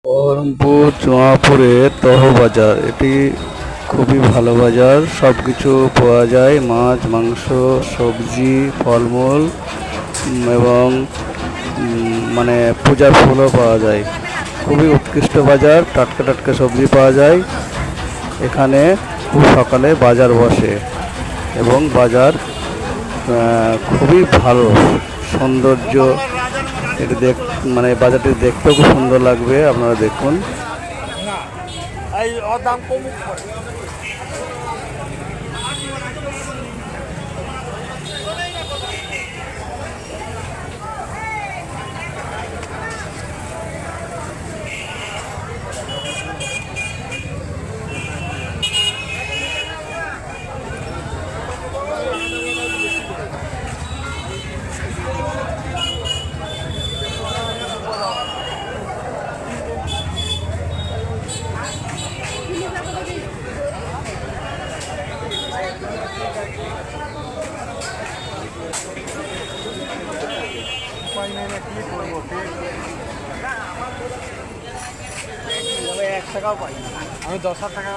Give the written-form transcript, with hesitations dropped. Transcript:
বহরমপুর জমাপুরের দহ বাজার, এটি খুবই ভালো বাজার। সব কিছু পাওয়া যায়, মাছ, মাংস, সবজি, ফলমূল এবং মানে পূজার ফুলও পাওয়া যায়। খুবই উৎকৃষ্ট বাজার, টাটকা টাটকা সবজি পাওয়া যায় এখানে। খুব সকালে বাজার বসে এবং বাজার খুবই ভালো সৌন্দর্য। এটি মানে বাজারটি দেখতেও খুব সুন্দর লাগবে, আপনারা দেখুন। এক টাকাও পাই, আমি 10,000 টাকা।